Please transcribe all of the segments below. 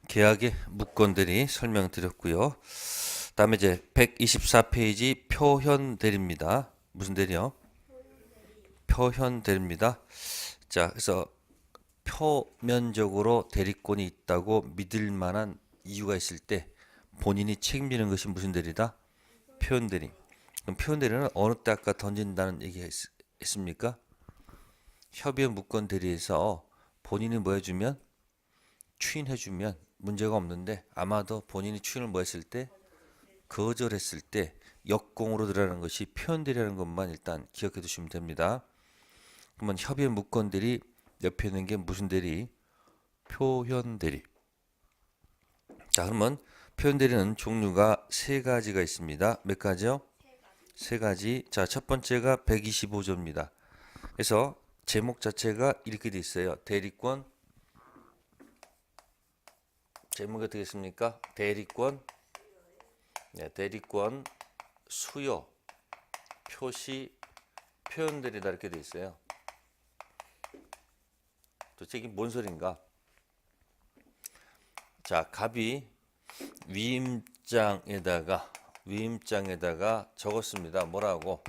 계약의 무건대리 설명드렸고요. 다음에 이제 124페이지 표현 대리입니다. 무슨 대리요? 표현 대리입니다. 자, 그래서 표면적으로 대리권이 있다고 믿을 만한 이유가 있을 때 본인이 책임지는 것이 무슨 대리다? 표현 대리. 그럼 표현 대리는 어느 때 아까 던진다는 얘기가 있습니까? 협의의 무건 대리에서 본인이 뭐 해주면 추인해주면 문제가 없는데 아마도 본인이 추인을 뭐 했을 때 거절했을 때 역공으로 들어가는 것이 표현대리라는 것만 일단 기억해 두시면 됩니다. 그러면 협의의 무건대리 옆에 있는 게 무슨 대리? 표현대리. 자, 그러면 표현대리는 종류가 세 가지가 있습니다. 몇 가지요? 세 가지. 자, 첫 번째가 125조입니다. 그래서 제목 자체가 이렇게 돼 있어요. 대리권. 제목이 어떻게 있습니까? 대리권. 네, 대리권 수요 표시 표현들이다 이렇게 돼 있어요. 도대체 이게 뭔 소린가? 자, 갑이 위임장에다가 적었습니다. 뭐라고?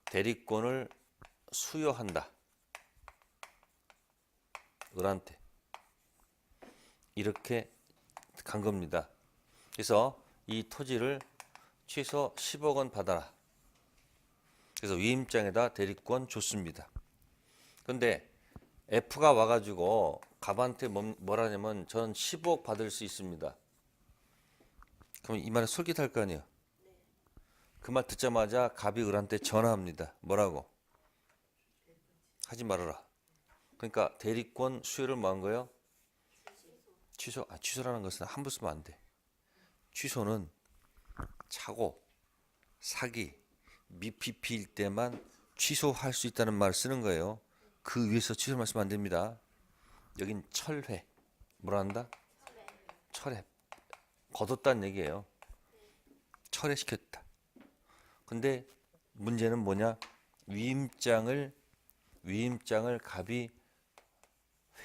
대리권을 수요한다. 을한테 이렇게 간 겁니다. 그래서 이 토지를 최소 10억 원 받아라. 그래서 위임장에다 대리권 줬습니다. 근데 F가 와가지고 갑한테 뭐라냐면 저는 15억 받을 수 있습니다. 그럼 이 말에 솔깃할 거 아니에요. 그 말 듣자마자 갑이 을한테 전화합니다. 뭐라고? 하지 말아라. 그러니까 대리권 수요를 뭐 한 거예요? 취소라는 것은 함부로 쓰면 안 돼. 취소는 착오, 사기, 미피피일 때만 취소할 수 있다는 말을 쓰는 거예요. 그 위에서 취소 말씀 안 됩니다. 여긴 철회. 뭐라 한다? 철회. 거뒀다는 얘기예요. 철회시켰다. 근데 문제는 뭐냐? 위임장을 갑이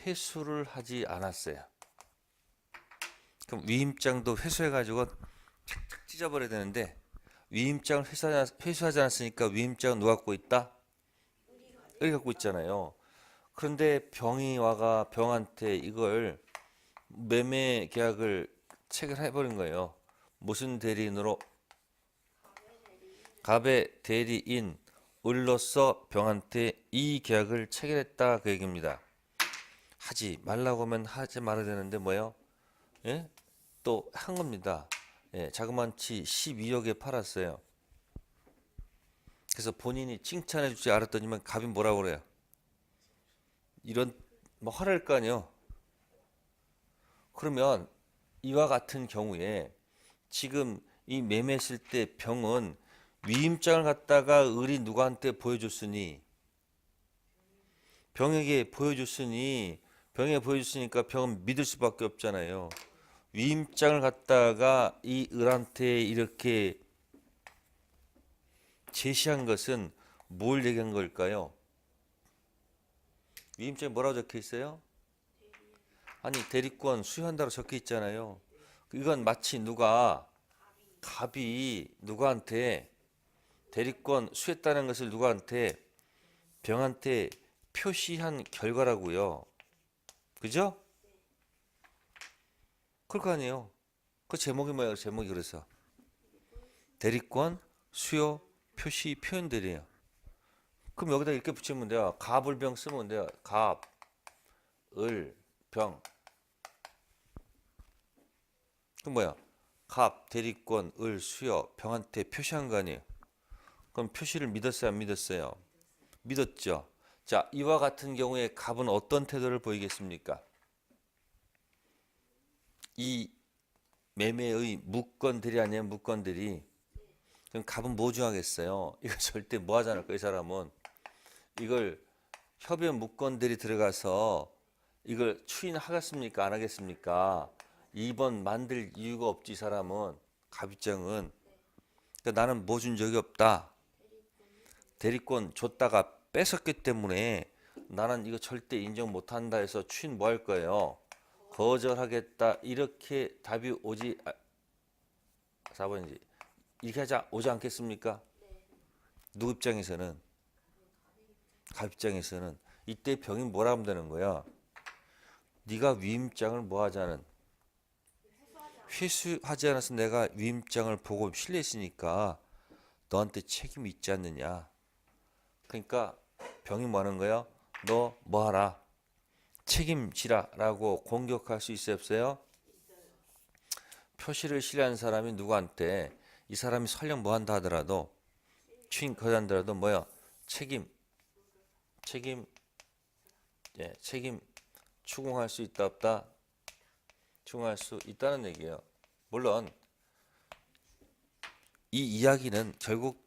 회수를 하지 않았어요. 그럼 위임장도 회수해가지고 착착 찢어버려야 되는데 위임장을 회수하지 않았으니까 위임장은 누가 갖고 있다? 을이 갖고 있잖아요. 그런데 병이와가 병한테 이걸 매매 계약을 체결해버린 거예요. 무슨 대리인으로? 갑의 대리인 을로서 병한테 이 계약을 체결했다 그 얘기입니다. 하지 말라고 하면 하지 말아야 되는데 뭐예요? 예? 또 한 겁니다. 예, 자그만치 12억에 팔았어요. 그래서 본인이 칭찬해 주지 않았더니만 갑이 뭐라고 그래요? 이런 뭐 화낼 거 아니에요. 그러면 이와 같은 경우에 지금 이 매매했을 때 병은 위임장을 갖다가 을이 누구한테 보여줬으니 병에게 보여줬으니까 병은 믿을 수밖에 없잖아요. 위임장을 갖다가 이 을한테 이렇게 제시한 것은 뭘 얘기한 걸까요? 위임장에 뭐라고 적혀 있어요? 아니 대리권 수여한다고 적혀 있잖아요. 이건 마치 갑이 누구한테 대리권 수했다는 것을 누구한테 병한테 표시한 결과라고요. 그죠? 그럴 거 아니에요. 그 제목이 뭐예요? 제목이 그래서 대리권 수요 표시 표현들이에요. 그럼 여기다 이렇게 붙이면 돼요. 갑을병 쓰면 돼요. 갑, 을, 병. 그럼 뭐야? 갑, 대리권, 을, 수요, 병한테 표시한 거 아니에요. 그럼 표시를 믿었어요? 안 믿었어요? 믿었죠. 자, 이와 같은 경우에 갑은 어떤 태도를 보이겠습니까? 이 매매의 무건들이 아니면 무건들이 그럼 갑은 뭐 중하겠어요? 이거 절대 뭐 하지 않을 거예요, 이 사람은. 이걸 협의 무건들이 들어가서 이걸 추인하겠습니까? 안 하겠습니까? 2번 만들 이유가 없지, 이 사람은. 갑 입장은. 그러니까 나는 뭐 준 적이 없다. 대리권 줬다가 뺏었기 때문에 나는 이거 절대 인정 못한다 해서 추인 뭐 할 거예요? 거절하겠다 이렇게 답이 오지 4번이지 이렇게 하자 오지 않겠습니까? 누구 입장에서는 갑 입장에서는 이때 병이 뭐라 하면 되는 거야? 네가 위임장을 뭐 하자는 회수하지 않아서 내가 위임장을 보고 신뢰했으니까 너한테 책임이 있지 않느냐. 그러니까 병이 뭐 하는 거야? 너 뭐 하라. 책임지라 라고 공격할 수 있어요 없어요? 표시를 실시한 사람이 누구한테 이 사람이 설령 뭐 한다 하더라도 추인 거한다라도 뭐야? 책임 책임 추궁할 수 있다 없다? 추궁할 수 있다는 얘기예요. 물론 이 이야기는 결국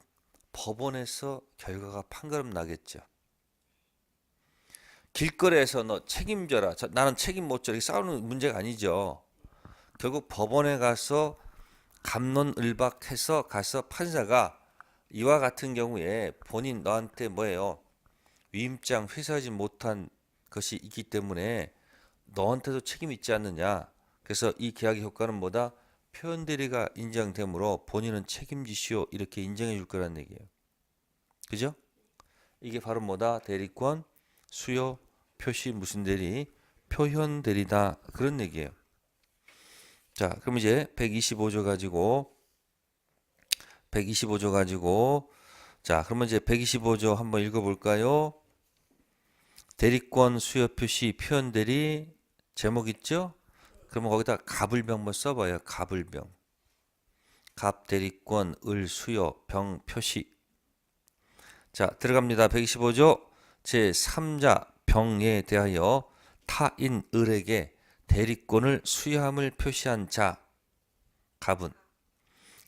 법원에서 결과가 판가름 나겠죠. 길거리에서 너 책임져라. 나는 책임 못 져. 이렇게 싸우는 문제가 아니죠. 결국 법원에 가서 갑론을박해서 가서 판사가 이와 같은 경우에 본인 너한테 뭐예요? 위임장 회수하지 못한 것이 있기 때문에 너한테도 책임이 있지 않느냐. 그래서 이 계약의 효과는 뭐다? 표현대리가 인정되므로 본인은 책임지시오 이렇게 인정해 줄 거란 얘기예요. 그죠? 이게 바로 뭐다? 대리권 수요 표시 무슨 대리? 표현 대리다 그런 얘기예요. 자, 그럼 이제 125조 가지고 자, 그러면 이제 125조 한번 읽어볼까요? 대리권 수요 표시 표현 대리 제목 있죠? 그러면 거기다 갑을병 한번 써봐요. 갑을병. 갑 대리권 을 수요 병 표시. 자, 들어갑니다. 125조 제3자 병에 대하여 타인 을에게 대리권을 수여함을 표시한 자 갑은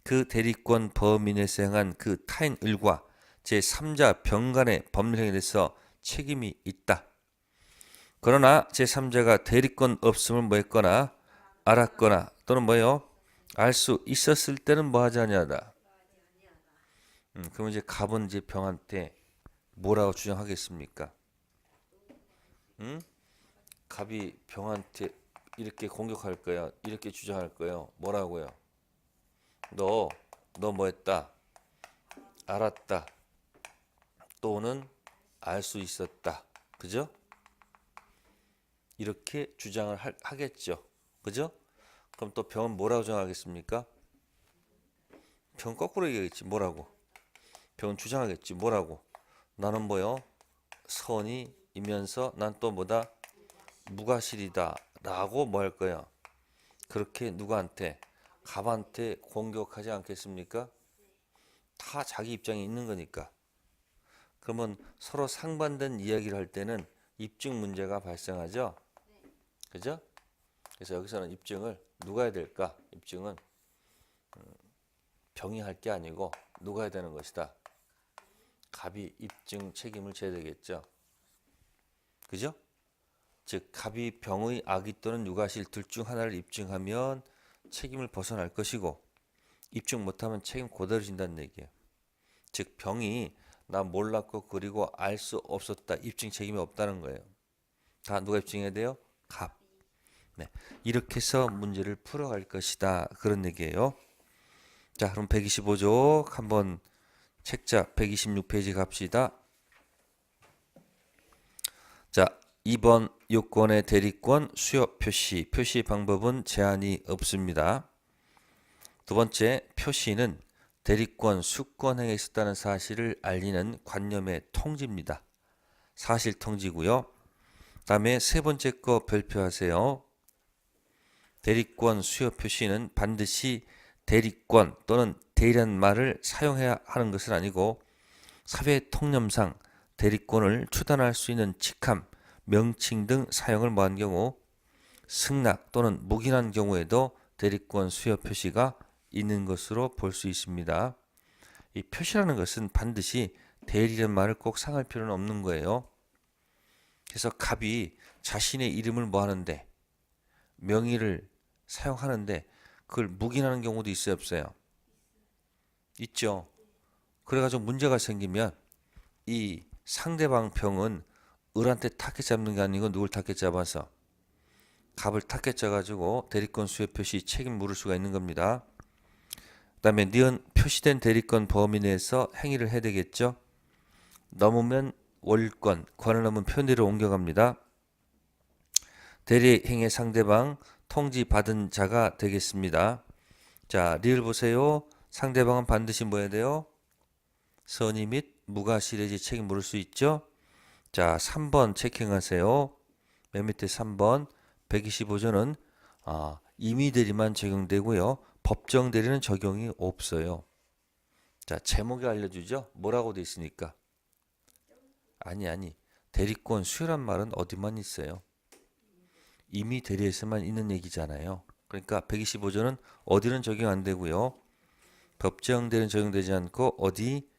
그 대리권 범인에서 행한 그 타인 을과 제3자 병 간의 법률 행위에 대해서 책임이 있다. 그러나 제3자가 대리권 없음을 뭐 했거나 알았거나 또는 뭐요? 알 수 있었을 때는 뭐 하지 아니하다. 그럼 이제 갑은 이제 병한테 뭐라고 주장하겠습니까? 갑이 병한테 이렇게 공격할 거야. 이렇게 주장할 거예요. 뭐라고요? 너 뭐 했다? 알았다. 또는 알 수 있었다. 그죠? 이렇게 주장을 하겠죠. 그죠? 그럼 또 병은 뭐라고 주장하겠습니까? 병은 거꾸로 얘기하겠지. 뭐라고? 병은 주장하겠지. 뭐라고? 나는 뭐요? 선이이면서 난 또 뭐다? 무과실이다 라고 뭐 할 거야? 그렇게 누구한테? 갑한테 공격하지 않겠습니까? 다 자기 입장이 있는 거니까. 그러면 서로 상반된 이야기를 할 때는 입증 문제가 발생하죠. 그죠? 그래서 여기서는 입증을 누가 해야 될까? 입증은 병이 할 게 아니고 누가 해야 되는 것이다. 갑이 입증 책임을 져야 되겠죠. 그죠? 즉 갑이 병의 악의 또는 유가실 둘 중 하나를 입증하면 책임을 벗어날 것이고 입증 못하면 책임 그대로 진다는 얘기예요. 즉 병이 나 몰랐고 그리고 알 수 없었다. 입증 책임이 없다는 거예요. 다 누가 입증해야 돼요? 갑. 네. 이렇게 해서 문제를 풀어갈 것이다. 그런 얘기예요. 자, 그럼 125조 한번 책자 126페이지 갑시다. 자, 2번 요건의 대리권 수요 표시. 표시 방법은 제한이 없습니다. 두 번째, 표시는 대리권 수권 행위에 있었다는 사실을 알리는 관념의 통지입니다. 사실 통지고요. 다음에 세 번째 거 발표하세요. 대리권 수요 표시는 반드시 대리권 또는 대리라는 말을 사용해야 하는 것은 아니고 사회 통념상 대리권을 추단할 수 있는 직함, 명칭 등 사용을 뭐한 경우 승낙 또는 묵인한 경우에도 대리권 수요 표시가 있는 것으로 볼 수 있습니다. 이 표시라는 것은 반드시 대리라는 말을 꼭 상할 필요는 없는 거예요. 그래서 갑이 자신의 이름을 뭐 하는데 명의를 사용하는데 그걸 묵인하는 경우도 있어요 없어요? 있죠. 그래가지고 문제가 생기면 이 상대방 병은 을한테 타겟 잡는 게 아니고 누굴 타겟 잡아서 갑을 탁했져 가지고 대리권 수혜 표시 책임 물을 수가 있는 겁니다. 그다음에 니은 표시된 대리권 범위 내에서 행위를 해야 되겠죠. 넘으면 월권, 권을 넘은 표현대로 옮겨갑니다. 대리 행위 상대방 통지 받은 자가 되겠습니다. 자, 리을 보세요. 상대방은 반드시 뭐 해야 돼요? 선의 및 무과실해지 책임 물을 수 있죠. 자, 3번 체킹하세요. 맨 밑에 3번 125조는 임의 대리만 적용되고요. 법정 대리는 적용이 없어요. 자, 제목이 알려주죠. 뭐라고 돼 있으니까. 아니. 대리권 수요란 말은 어디만 있어요? 임의 대리에서만 있는 얘기잖아요. 그러니까 125조는 어디는 적용 안 되고요. 법정 대리는 적용되지 않고 어디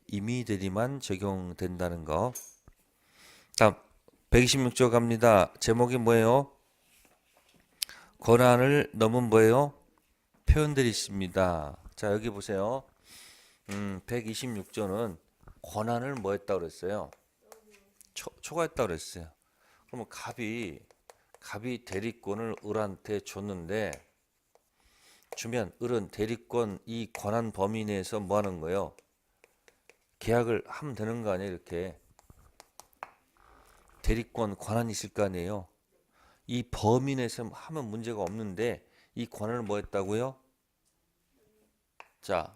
임의 대리만 적용된다는 거. 다음 126조 갑니다. 제목이 뭐예요? 권한을 넘은 뭐예요? 표현들이 있습니다. 자, 여기 보세요. 126조는 권한을 뭐 했다고 그랬어요? 초과했다고 그랬어요. 그러면 갑이 대리권을 을한테 줬는데, 주면 을은 대리권 이 권한 범위 내에서 뭐 하는 거예요? 계약을 하면 되는 거 아니에요? 이렇게 대리권 권한이 있을 거 아니에요? 이 범위 내에서 하면 문제가 없는데 이 권한을 뭐 했다고요? 자,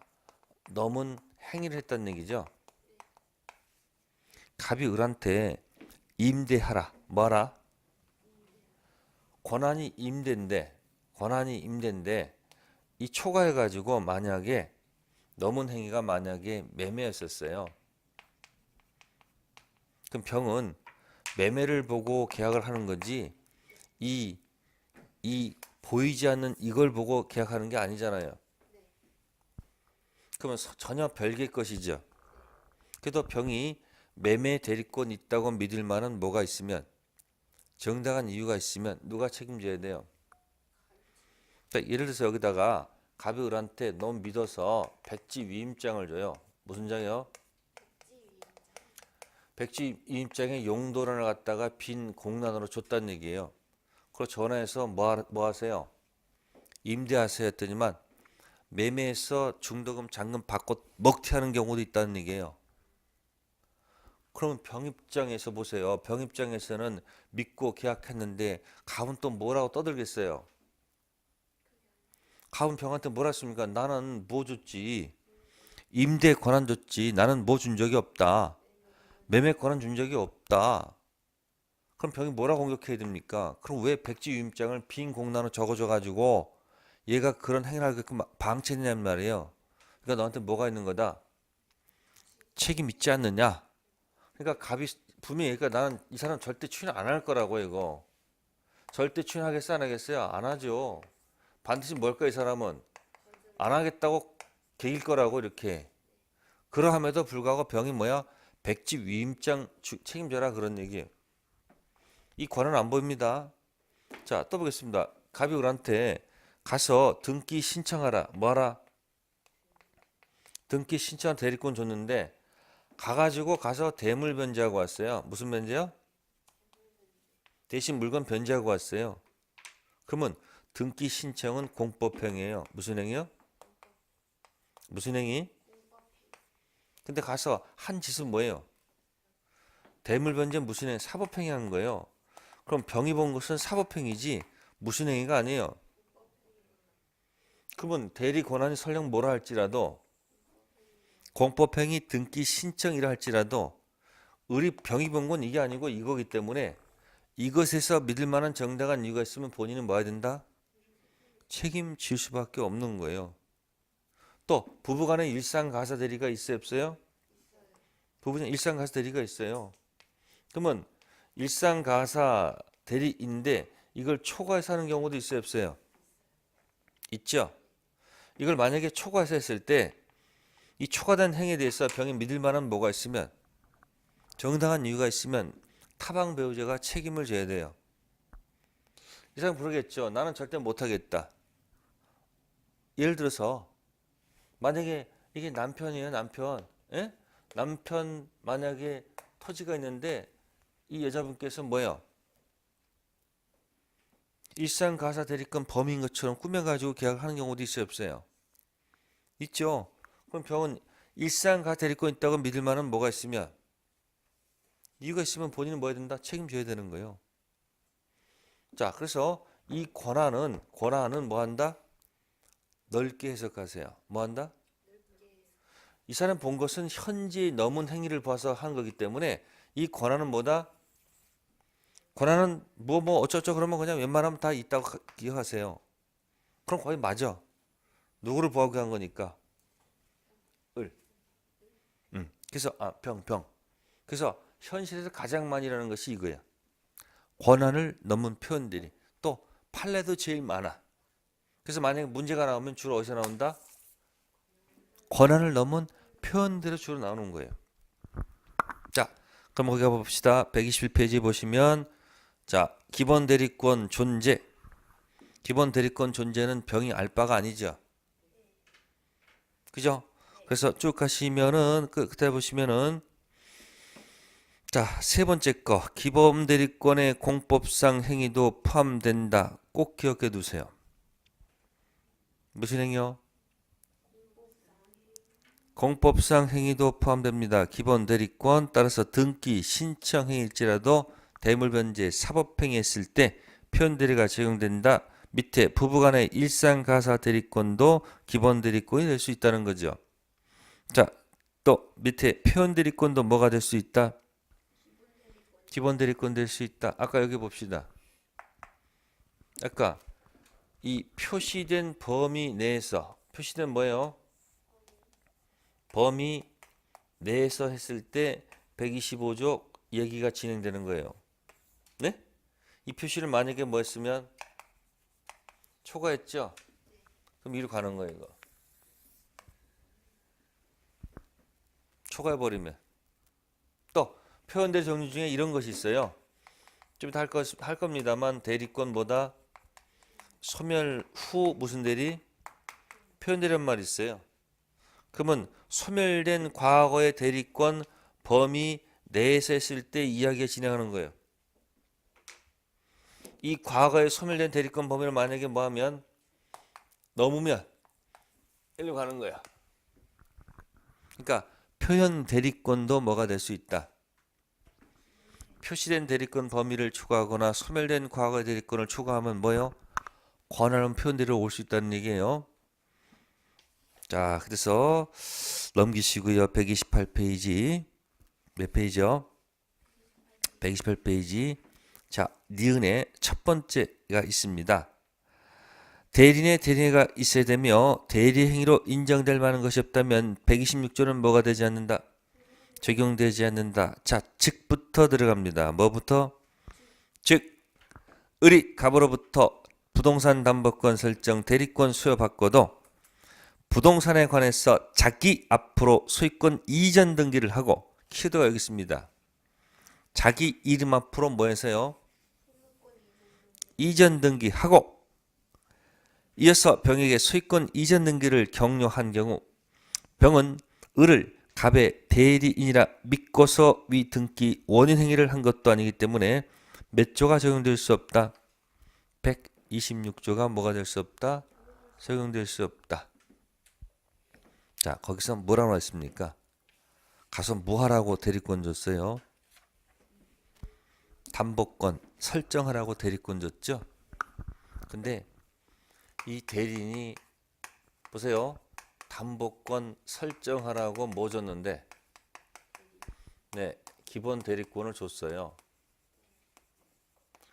넘은 행위를 했다는 얘기죠. 갑이 을한테 임대하라. 뭐하라? 권한이 임대인데 이 초과해가지고 만약에 넘은 행위가 만약에 매매였었어요. 그럼 병은 매매를 보고 계약을 하는 거지 이 보이지 않는 이걸 보고 계약하는 게 아니잖아요. 그러면 전혀 별개의 것이죠. 그래도 병이 매매 대리권 있다고 믿을 만한 뭐가 있으면, 정당한 이유가 있으면 누가 책임져야 돼요? 그러니까 예를 들어서 여기다가 갑이 을한테 너무 믿어서 백지 위임장을 줘요. 무슨 장이요? 백지 위임장의 용도란을 갖다가 빈 공란으로 줬다는 얘기예요. 그리고 전화해서 뭐 하세요? 임대하세요 했더니만 매매해서 중도금 잔금 받고 먹튀하는 경우도 있다는 얘기예요. 그러면 병 입장에서 보세요. 병 입장에서는 믿고 계약했는데 갑은 또 뭐라고 떠들겠어요? 갑은 병한테 뭐라 했습니까? 나는 뭐 줬지? 임대 권한 줬지. 나는 뭐 준 적이 없다. 매매 권한 준 적이 없다. 그럼 병이 뭐라 공격해야 됩니까? 그럼 왜 백지 유임장을 빈 공란으로 적어줘 가지고 얘가 그런 행위를 하게끔 방치했냐는 말이에요. 그러니까 너한테 뭐가 있는 거다? 책임 있지 않느냐? 그러니까 갑이 분명히 얘기가 나는 이 사람 절대 추인 안 할 거라고 이거. 절대 추인하겠어 안 하겠어요? 안 하죠. 반드시 뭘까 이 사람은? 안 하겠다고 개길 거라고 이렇게. 그러함에도 불구하고 병이 뭐야? 백지 위임장 책임져라 그런 얘기예요. 이 권한 안 보입니다. 자, 또 보겠습니다. 갑이 을한테 가서 등기 신청하라. 뭐하라? 등기 신청 대리권 줬는데 가서 대물 변제하고 왔어요. 무슨 변제요? 대신 물건 변제하고 왔어요. 그러면 등기 신청은 공법행위예요. 무슨 행위요? 무슨 행위? 근데 가서 한 짓은 뭐예요? 대물 변제 무슨 행위? 사법행위 하는 거예요. 그럼 병이 본 것은 사법행위지 무슨 행위가 아니에요. 그러면 대리 권한이 설령 뭐라 할지라도 공법행위 등기 신청이라 할지라도 을이 병이 본 건 이게 아니고 이거기 때문에 이것에서 믿을 만한 정당한 이유가 있으면 본인은 뭐 해야 된다? 책임질 수밖에 없는 거예요. 또 부부간에 일상가사 대리가 있어요 없어요? 부부간 일상가사 대리가 있어요. 그러면 일상가사 대리인데 이걸 초과해서 하는 경우도 있어요 없어요? 있죠. 이걸 만약에 초과해서 했을 때 이 초과된 행위에 대해서 병이 믿을 만한 뭐가 있으면, 정당한 이유가 있으면 타방 배우자가 책임을 져야 돼요. 이 사람 그러겠죠. 나는 절대 못하겠다. 예를 들어서 만약에 이게 남편이에요. 남편. 예? 남편 만약에 토지가 있는데 이 여자분께서 뭐예요? 일상가사 대리권 범인 것처럼 꾸며가지고 계약하는 경우도 있어요, 없어요? 있죠. 그럼 병은 일상가사 대리권 있다고 믿을 만한 뭐가 있으면, 이유가 있으면 본인은 뭐 해야 된다? 책임져야 되는 거예요. 자, 그래서 이 권한은 뭐 한다? 넓게 해석하세요. 뭐 한다? 이 사람 본 것은 현재 넘은 행위를 봐서 한 거기 때문에 이 권한은 뭐다? 권한은 뭐 어쩌고 그러면 그냥 웬만하면 다 있다고 기억하세요. 그럼 거의 맞아. 누구를 보호하기 한 거니까. 을. 그래서 병. 그래서 현실에서 가장 많이 일어나는 것이 이거야. 권한을 넘은 표현들이. 또 판례도 제일 많아. 그래서 만약에 문제가 나오면 주로 어디서 나온다? 권한을 넘은 표현대로 주로 나오는 거예요. 자, 그럼 거기 가봅시다. 121페이지 보시면 자, 기본 대리권 존재. 기본 대리권 존재는 병이 알 바가 아니죠. 그죠? 그래서 쭉 가시면은 그때 보시면은 자, 세 번째 거 기본 대리권의 공법상 행위도 포함된다. 꼭 기억해 두세요. 무슨 행위요? 공법상 행위도 포함됩니다. 기본 대리권 따라서 등기 신청 행위일지라도 대물변제 사법행위 했을 때 표현 대리가 적용된다. 밑에 부부간의 일상가사 대리권도 기본 대리권이 될 수 있다는 거죠. 자, 또 밑에 표현 대리권도 뭐가 될 수 있다? 기본 대리권 될 수 있다. 아까 여기 봅시다. 아까 이 표시된 범위 내에서 표시된 뭐예요? 범위 내에서 했을 때 125조 얘기가 진행되는 거예요. 네? 이 표시를 만약에 뭐 했으면 초과했죠? 그럼 이리로 가는 거예요, 이거. 초과해버리면. 또 표현대 종류 중에 이런 것이 있어요. 좀 이따 할 겁니다만 대리권보다 소멸 후 무슨 대리? 표현대리란 말이 있어요. 그러면 소멸된 과거의 대리권 범위 내에서 했을 때 이야기가 진행하는 거예요. 이 과거에 소멸된 대리권 범위를 만약에 뭐 하면 넘으면 일로 가는 거야. 그러니까 표현 대리권도 뭐가 될 수 있다. 표시된 대리권 범위를 추가하거나 소멸된 과거의 대리권을 추가하면 뭐요? 권한은 표현 대리로 올 수 있다는 얘기예요. 자, 그래서 넘기시고요. 128페이지 몇 페이지요? 128페이지. 자, 니은의 첫 번째가 있습니다. 대리인의 대리가 있어야 되며 대리 행위로 인정될 만한 것이 없다면 126조는 뭐가 되지 않는다? 적용되지 않는다. 자, 즉부터 들어갑니다. 뭐부터? 즉, 을이 갑으로부터 부동산 담보권 설정 대리권 수여받고도 부동산에 관해서 자기 앞으로 소유권 이전 등기를 하고 키워드가 여기 있습니다. 자기 이름 앞으로 뭐 해서요? 이전 등기하고 이어서 병에게 소유권 이전 등기를 격려한 경우 병은 을을 갑의 대리인이라 믿고서 위 등기 원인 행위를 한 것도 아니기 때문에 몇 조가 적용될 수 없다? 126조가 뭐가 될 수 없다? 적용될 수 없다. 자, 거기서 뭐라고 했습니까? 가서 뭐 하라고 대리권 줬어요? 담보권 설정하라고 대리권 줬죠? 근데 이 대리인이 보세요. 담보권 설정하라고 뭐 줬는데 네, 기본 대리권을 줬어요.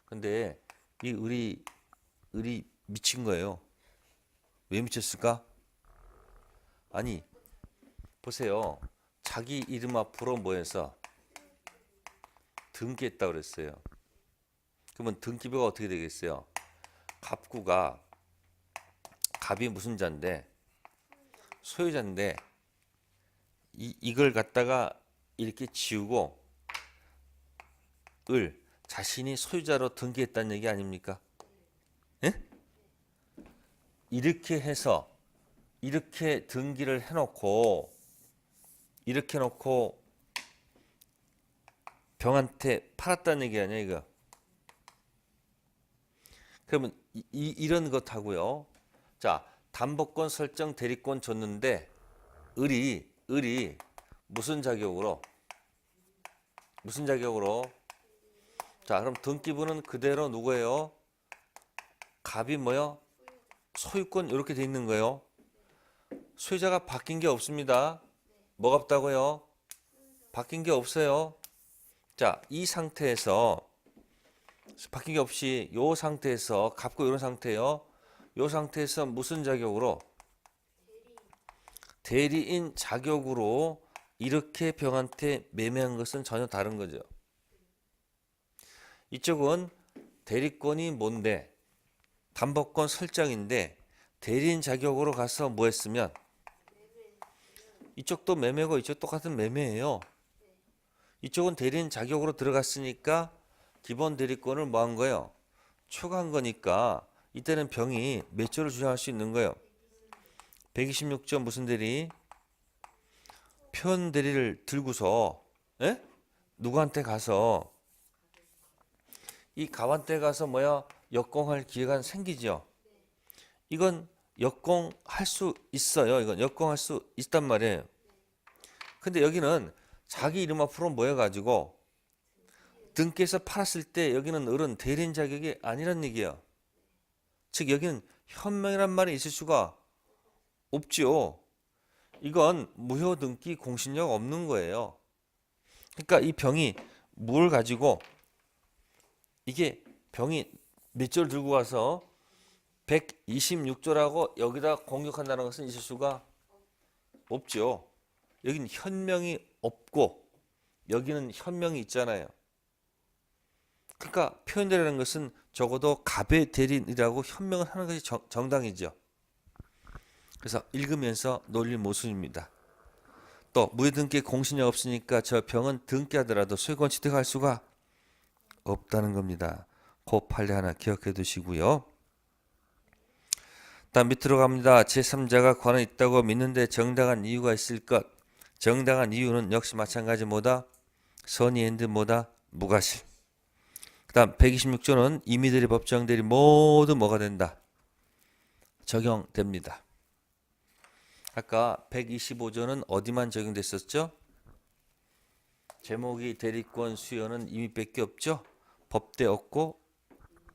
근데 이 을이 미친 거예요. 왜 미쳤을까? 아니, 보세요. 자기 이름 앞으로 뭐 해서 등기했다고 그랬어요. 그러면 등기부가 어떻게 되겠어요? 갑구가 갑이 무슨 자인데 소유자인데 이걸 갖다가 이렇게 지우고 을 자신이 소유자로 등기했다는 얘기 아닙니까? 예? 이렇게 해서 이렇게 등기를 해놓고 이렇게 놓고 병한테 팔았다는 얘기 아니야 이거. 그러면 이런 것 하고요. 자, 담보권 설정 대리권 줬는데 을이 무슨 자격으로? 자, 그럼 등기부는 그대로 누구예요? 갑이 뭐요? 소유권 이렇게 돼 있는 거예요. 소유자가 바뀐 게 없습니다. 뭐가 없다고요? 바뀐 게 없어요. 자, 이 상태에서 바뀐 게 없이 요 상태에서 갑고 이런 상태요. 요 상태에서 무슨 자격으로? 대리인 자격으로 이렇게 병한테 매매한 것은 전혀 다른 거죠. 이쪽은 대리권이 뭔데? 담보권 설정인데 대리인 자격으로 가서 뭐 했으면 이쪽도 매매고 이쪽 똑같은 매매예요. 이쪽은 대리인 자격으로 들어갔으니까 기본 대리권을 뭐 한 거예요? 초과한 거니까 이때는 병이 몇 조를 주장할 수 있는 거예요? 126조 무슨 대리? 표현 대리를 들고서 에? 누구한테 가서 이 갑한테 가서 뭐야? 역공할 기회가 생기죠. 이건 역공할 수 있어요. 이건 역공할 수 있단 말이에요. 근데 여기는 자기 이름 앞으로 모여가지고 등기에서 팔았을 때 여기는 을은 대리인 자격이 아니란 얘기예요. 즉 여기는 현명이란 말이 있을 수가 없지요. 이건 무효 등기 공신력 없는 거예요. 그러니까 이 병이 뭘 가지고 이게 병이 몇 조를 들고 가서 126조라고 여기다 공격한다는 것은 있을 수가 없죠. 여기는 현명이 없고 여기는 현명이 있잖아요. 그러니까 표현대리라는 것은 적어도 갑의 대리인이라고 현명을 하는 것이 정당이죠. 그래서 읽으면서 논리 모순입니다. 또 무효등기 공신이 없으니까 저 병은 등기하더라도 소유권 취득할 수가 없다는 겁니다. 그 판례 하나 기억해 두시고요. 다음 밑으로 갑니다. 제3자가 권한이 있다고 믿는데 정당한 이유가 있을 것. 정당한 이유는 역시 마찬가지 뭐다? 선의 앤드 뭐다? 무과실. 그 다음 126조는 임의대리 법정대리 모두 뭐가 된다? 적용됩니다. 아까 125조는 어디만 적용됐었죠? 제목이 대리권 수여는 임의밖에 없죠? 법대 없고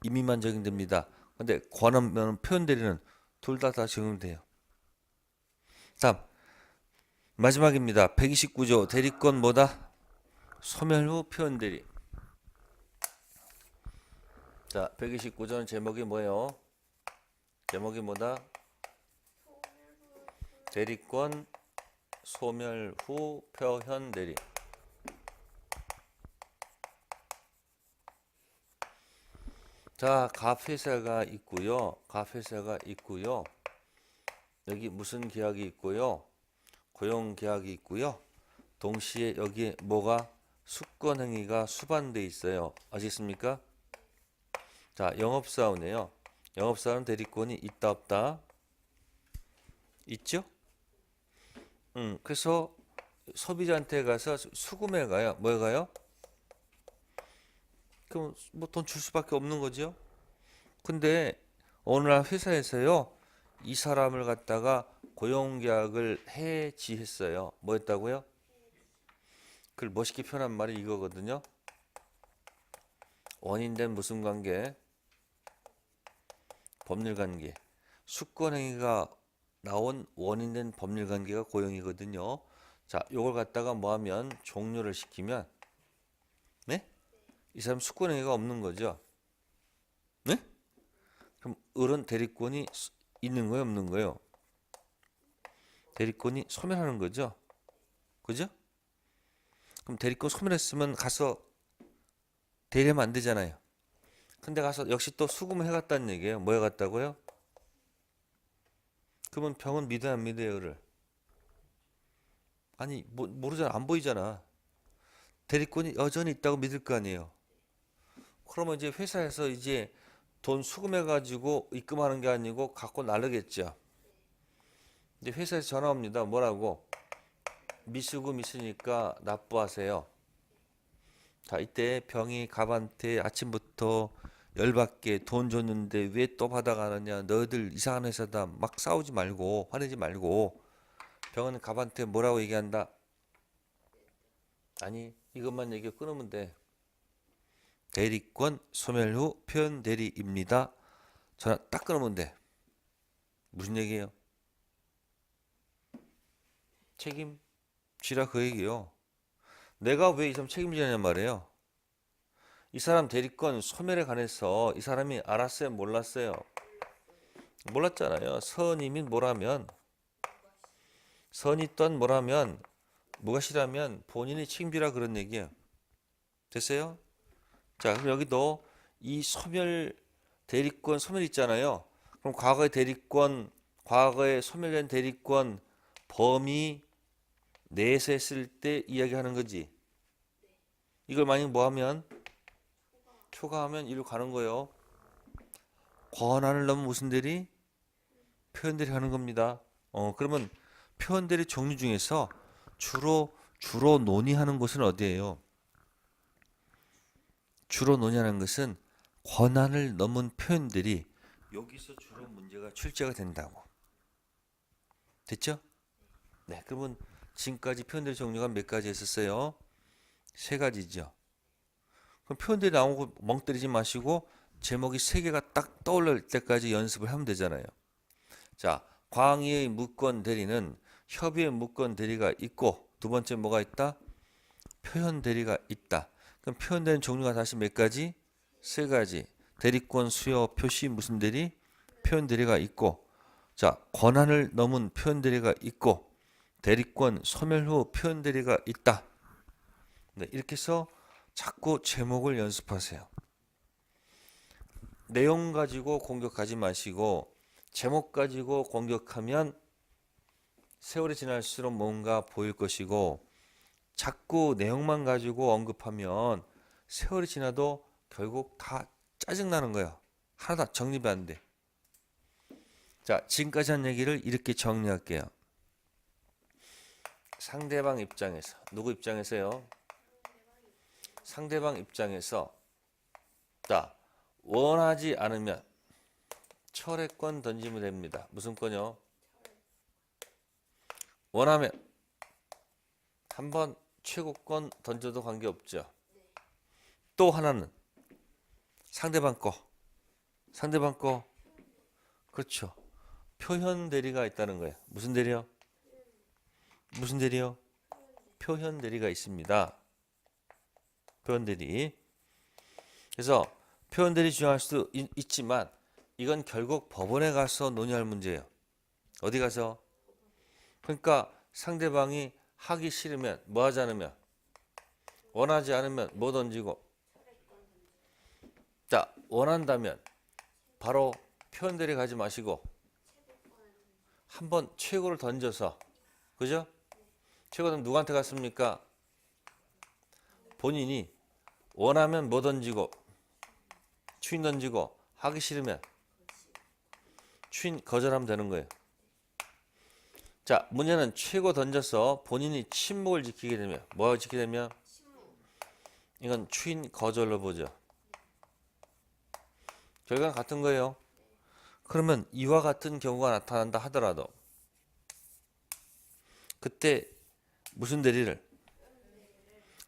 임의만 적용됩니다. 근데 권한 표현대리는 둘 다 적용돼요. 다음 마지막입니다. 129조 대리권 뭐다? 소멸 후 표현대리. 자, 129조는 제목이 뭐예요? 제목이 뭐다? 대리권 소멸 후 표현대리. 자, 갑회사가 있고요. 갑회사가 있고요. 여기 무슨 계약이 있고요. 고용계약이 있고요. 동시에 여기에 뭐가 수권행위가 수반돼 있어요. 아시겠습니까? 자, 영업사원이에요. 영업사원 대리권이 있다 없다? 있죠? 그래서 소비자한테 가서 수금해 가요. 뭐에 가요? 그럼 뭐 돈 줄 수밖에 없는 거죠. 근데 어느 날 회사에서요. 이 사람을 갖다가 고용계약을 해지했어요. 뭐 했다고요? 그걸 멋있게 표현한 말이 이거거든요. 원인된 무슨 관계? 법률관계. 수권행위가 나온 원인된 법률관계가 고용이거든요. 자, 요걸 갖다가 뭐하면 종료를 시키면 네? 이 사람 수권행위가 없는 거죠. 네? 그럼 을은 대리권이 있는 거예요, 없는 거예요? 대리권이 소멸하는 거죠. 그죠? 그럼 대리권 소멸했으면 가서 대리하면 안 되잖아요. 근데 가서 역시 또 수금을 해갔다는 얘기예요. 뭐 해갔다고요? 그러면 병은 믿어야 안 믿어요, 을을? 아니, 모르잖아. 안 보이잖아. 대리권이 여전히 있다고 믿을 거 아니에요. 그러면 이제 회사에서 이제 돈 수금해가지고 입금하는 게 아니고 갖고 나르겠죠. 이제 회사에서 전화 옵니다. 뭐라고? 미수금 있으니까 납부하세요. 자, 이때 병이 갑한테 아침부터 열받게 돈 줬는데 왜 또 받아가느냐, 너희들 이상한 회사다, 막 싸우지 말고 화내지 말고 병원 갑한테 뭐라고 얘기한다. 아니 이것만 얘기 끊으면 돼. 대리권 소멸 후 표현 대리입니다. 전화 딱 끊으면 돼. 무슨 얘기예요? 책임지라 그 얘기요. 내가 왜 이 사람 책임지냐는 말이에요. 이 사람 대리권 소멸에 관해서 이 사람이 알았어요, 몰랐어요? 몰랐잖아요. 선이 및 뭐라면, 선이 또한 뭐라면, 무엇이라면 본인이 책임지라 그런 얘기예요. 됐어요? 자, 그럼 여기도 이 소멸 대리권 소멸 있잖아요. 그럼 과거의 대리권, 과거에 소멸된 대리권 범위 내에서 했을 때 이야기하는 거지. 이걸 만약 뭐 하면 초과하면 이리로 가는 거예요. 권한을 넘은 무슨 대리? 표현 대리 하는 겁니다. 그러면 표현 대리 종류 중에서 주로 논의하는 곳은 어디예요? 주로 논의하는 것은 권한을 넘은 표현들이 여기서 주로 문제가 출제가 된다고. 됐죠? 네, 그러면 지금까지 표현들 종류가 몇 가지 있었어요? 세 가지죠. 그럼 표현들이 나오고 멍 때리지 마시고 제목이 세 개가 딱 떠올릴 때까지 연습을 하면 되잖아요. 자, 광의의 무권 대리는 협의의 무권 대리가 있고 두 번째 뭐가 있다? 표현 대리가 있다. 그럼 표현 대리 종류가 다시 몇 가지? 세 가지. 대리권 수요 표시 무슨 대리? 표현 대리가 있고, 자, 권한을 넘은 표현 대리가 있고, 대리권 소멸 후 표현 대리가 있다. 네, 이렇게 해서 자꾸 제목을 연습하세요. 내용 가지고 공격하지 마시고 제목 가지고 공격하면 세월이 지날수록 뭔가 보일 것이고 자꾸 내용만 가지고 언급하면 세월이 지나도 결국 다 짜증나는 거야. 하나도 정립이 안 돼. 자, 지금까지 한 얘기를 이렇게 정리할게요. 상대방 입장에서, 누구 입장에서요? 상대방 입장에서, 자, 원하지 않으면 철회권 던지면 됩니다. 무슨 권요? 원하면 한번 최고권 던져도 관계없죠. 또 하나는 상대방 거. 상대방 거. 그렇죠. 표현 대리가 있다는 거예요. 무슨 대리요? 무슨 대리요? 표현 대리가 있습니다. 표현 대리. 그래서 표현 대리 중요할 수도 있지만 이건 결국 법원에 가서 논의할 문제예요. 어디 가서? 그러니까 상대방이 하기 싫으면 뭐 하지 않으면 원하지 않으면 뭐 던지고 자 원한다면 바로 표현 대리 가지 마시고 한번 최고를 던져서 그죠? 최고는 누구한테 갔습니까? 본인이 원하면 뭐 던지고 추인 던지고 하기 싫으면 추인 거절하면 되는 거예요. 자, 문제는 최고 던져서 본인이 침묵을 지키게 되면 뭐 지키게 되면 이건 추인 거절로 보죠. 결과는 같은 거예요. 그러면 이와 같은 경우가 나타난다 하더라도 그때 무슨 대리를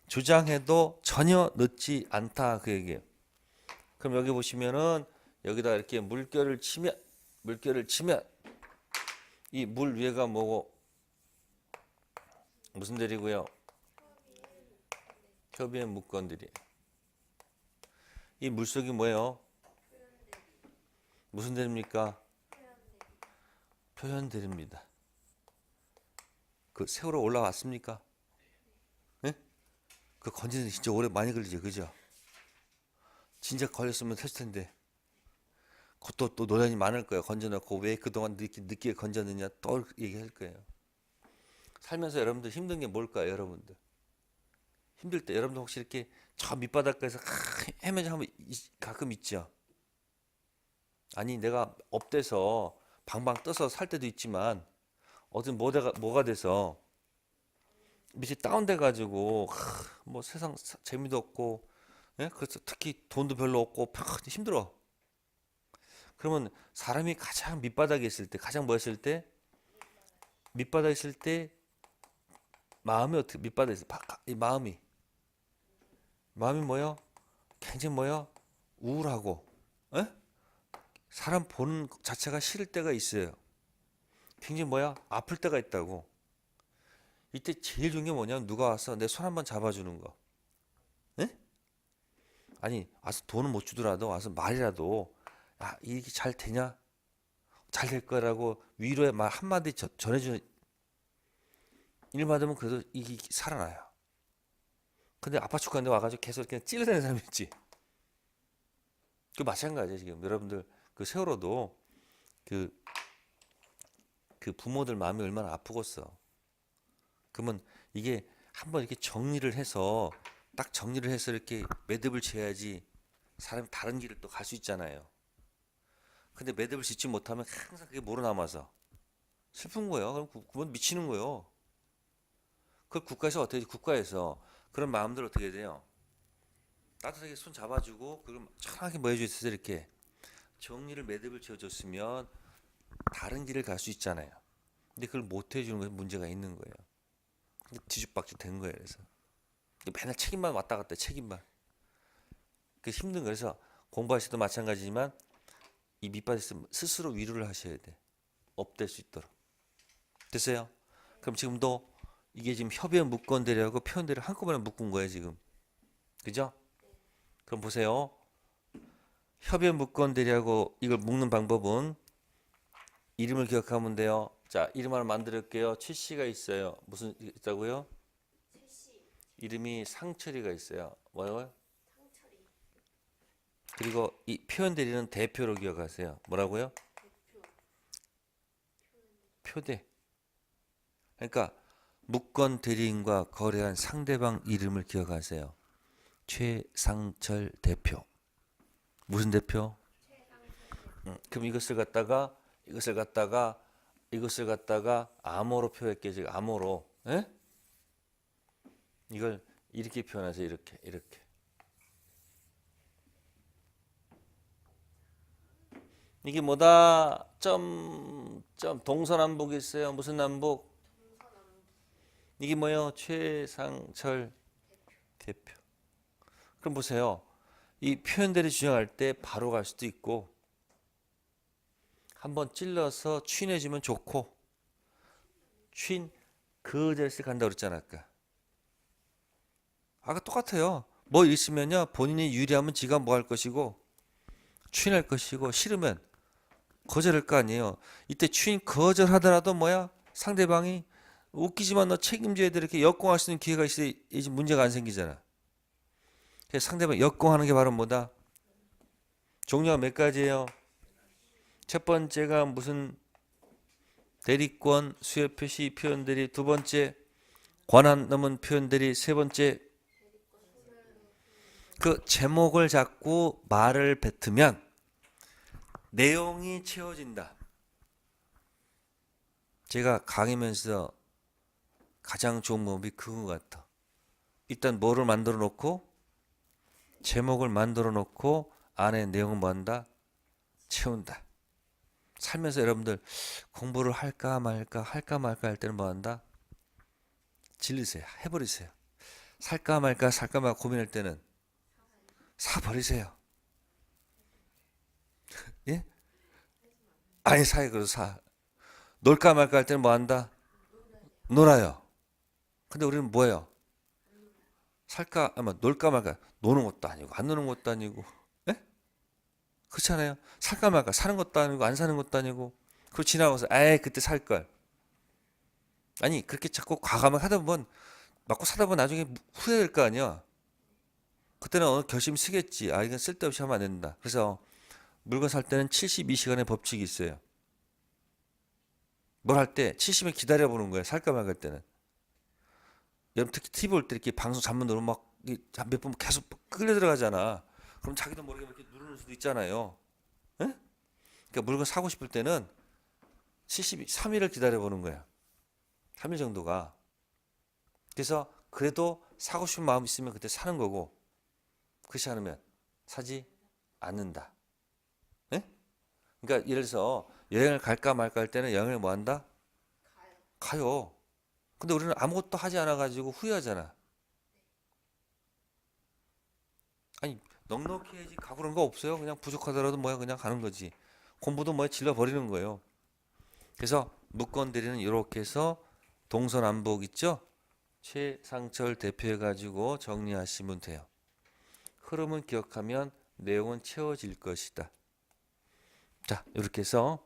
주장해도 전혀 늦지 않다 그 얘기예요. 그럼 여기 보시면은 여기다 이렇게 물결을 치면 이 물 위에가 뭐고 무슨 대리고요? 협의의 무건들이. 이 물속이 뭐예요? 무슨 대리입니까? 표현 대리입니다. 그 세월호 올라왔습니까? 네? 그 건지는 진짜 오래 많이 걸리죠, 그죠? 진짜 걸렸으면 됐을 텐데. 그것도 또 논란이 많을 거예요. 건져놓고 왜 그동안 늦게 건졌느냐 또 얘기할 거예요. 살면서 여러분들 힘든 게 뭘까요, 여러분들? 힘들 때 여러분들 혹시 이렇게 저 밑바닥에서 헤매져 하면 가끔 있죠. 아니 내가 업돼서 방방 떠서 살 때도 있지만 어떤 뭐가 돼서 밑이 다운돼 가지고 뭐 세상 재미도 없고 예? 그래서 특히 돈도 별로 없고 힘들어. 그러면 사람이 가장 밑바닥에 있을 때, 가장 뭐였을 때, 밑바닥에 있을 때 마음이 어떻게 밑바닥에 있을 때, 이 마음이 뭐요? 굉장히 뭐요? 우울하고, 예? 사람 보는 것 자체가 싫을 때가 있어요. 굉장히 뭐야? 아플 때가 있다고. 이때 제일 중요한 게 뭐냐면 누가 와서 내 손 한번 잡아주는 거. 예? 아니 와서 돈은 못 주더라도 와서 말이라도 야 이게 잘 되냐? 잘 될 거라고 위로의 말 한마디 전해주는 일 받으면 그래도 이게 살아나요. 근데 아파 죽겠는데 와가지고 계속 그냥 찔러대는 사람이 있지. 그 마찬가지예요 지금 여러분들 그 세월호도 그, 그 부모들 마음이 얼마나 아프겠어. 그러면 이게 한번 이렇게 정리를 해서 딱 정리를 해서 이렇게 매듭을 지어야지 사람이 다른 길을 또 갈 수 있잖아요. 근데 매듭을 짓지 못하면 항상 그게 몰아남아서 슬픈 거예요. 그럼 그건 미치는 거예요. 그 국가에서 어떻게 국가에서 그런 마음들 어떻게 돼요? 따뜻하게 손 잡아주고 그걸 편하게 뭐 해주셔서 이렇게 정리를 매듭을 지어줬으면 다른 길을 갈 수 있잖아요. 근데 그걸 못 해주는 것에 문제가 있는 거예요. 근데 뒤죽박죽 된 거예요. 그래서 맨날 책임만 왔다 갔다 책임만. 그 힘든 거. 그래서 공부하실 때도 마찬가지지만 이 밑바닥에서 스스로 위로를 하셔야 돼. 업될 수 있도록. 됐어요? 그럼 지금도 이게 지금 협의원 묶건대리하고 표현대리 한꺼번에 묶은 거예요 지금. 그죠? 그럼 보세요. 협의원 묶건대리하고 이걸 묶는 방법은 이름을 기억하면 돼요. 자, 이름 하나 만들었게요. 최씨가 있어요. 무슨 있다고요? 이름이 상철이가 있어요. 뭐요? 그리고 이 표현대리는 대표로 기억하세요. 뭐라고요? 표대. 그러니까 무건 대리인과 거래한 상대방 이름을 기억하세요. 최상철 대표. 무슨 대표? 그럼 이것을 갖다가 암호로 표현할게요. 지금 암호로. 에? 이걸 이렇게 표현하세요. 이렇게. 이게 뭐다? 동서남북이 있어요. 무슨 남북? 이게 뭐예요? 최상철 대표. 그럼 보세요. 이 표현들을 주장할 때 바로 갈 수도 있고 한번 찔러서 취해주면 좋고 그 자리에서 간다고 그랬잖아 아까 똑같아요. 뭐 있으면요 본인이 유리하면 지가 뭐 할 것이고 취할 것이고 싫으면 거절할 거 아니에요. 이때 거절하더라도 뭐야 상대방이 웃기지만 너 책임져야 돼 이렇게 역공할 수 있는 기회가 있어야지 문제가 안 생기잖아. 그래서 상대방 역공하는 게 바로 뭐다? 종류가 몇 가지예요? 첫 번째가 무슨 대리권, 수요 표시 표현들이 두 번째 권한 넘은 표현들이 세 번째 그 제목을 잡고 말을 뱉으면 내용이 채워진다. 제가 강의면서 가장 좋은 방법이 그거 같아. 일단 뭐를 만들어 놓고 제목을 만들어 놓고 안에 내용을 뭐 한다? 채운다. 살면서 여러분들 공부를 할까 말까 할 때는 뭐 한다? 질리세요. 해버리세요. 살까 말까 고민할 때는 사버리세요. 예? 아니 사요. 그래서 놀까 말까 할 때는 뭐 한다? 놀아요. 근데 우리는 뭐예요? 놀까 말까 노는 것도 아니고 안 노는 것도 아니고 예? 그렇잖아요. 살까 말까 사는 것도 아니고 안 사는 것도 아니고 그리고 지나가서 에이 그때 살걸. 아니 그렇게 자꾸 과감하게 하다 보면 맞고 사다 보면 나중에 후회될 거 아니야. 그때는 어느 결심 쓰겠지. 아 이건 쓸데없이 하면 안 된다. 그래서 물건 살 때는 72시간의 법칙이 있어요. 뭘 할 때 70일 기다려 보는 거예요. 살까 말까 할 때는. 여러분 특히 TV 볼 때 이렇게 방송 잠못 누르면 막 몇 번 계속 끌려 들어가잖아. 그럼 자기도 모르게 이렇게 누르는 수도 있잖아요. 예? 그러니까 물건 사고 싶을 때는 73일을 기다려 보는 거야. 3일 정도가. 그래서 그래도 사고 싶은 마음 있으면 그때 사는 거고 그렇지 않으면 사지 않는다. 예? 그러니까 예를 들어서 여행을 갈까 말까 할 때는 여행을 뭐 한다? 가요. 근데 우리는 아무것도 하지 않아 가지고 후회하잖아. 아니 넉넉히 해야지 가고 그런 거 없어요. 그냥 부족하더라도 뭐야 그냥 가는 거지. 공부도 뭐야 질러 버리는 거예요. 그래서 무권 대리는 이렇게 해서 동서남북 있죠? 최상철 대표해 가지고 정리하시면 돼요. 흐름은 기억하면 내용은 채워질 것이다. 자, 이렇게 해서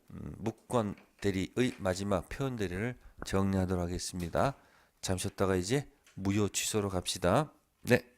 무권 대리의 마지막 표현 대리를 정리하도록 하겠습니다. 잠시 쉬었다가 이제 무효 취소로 갑시다. 네.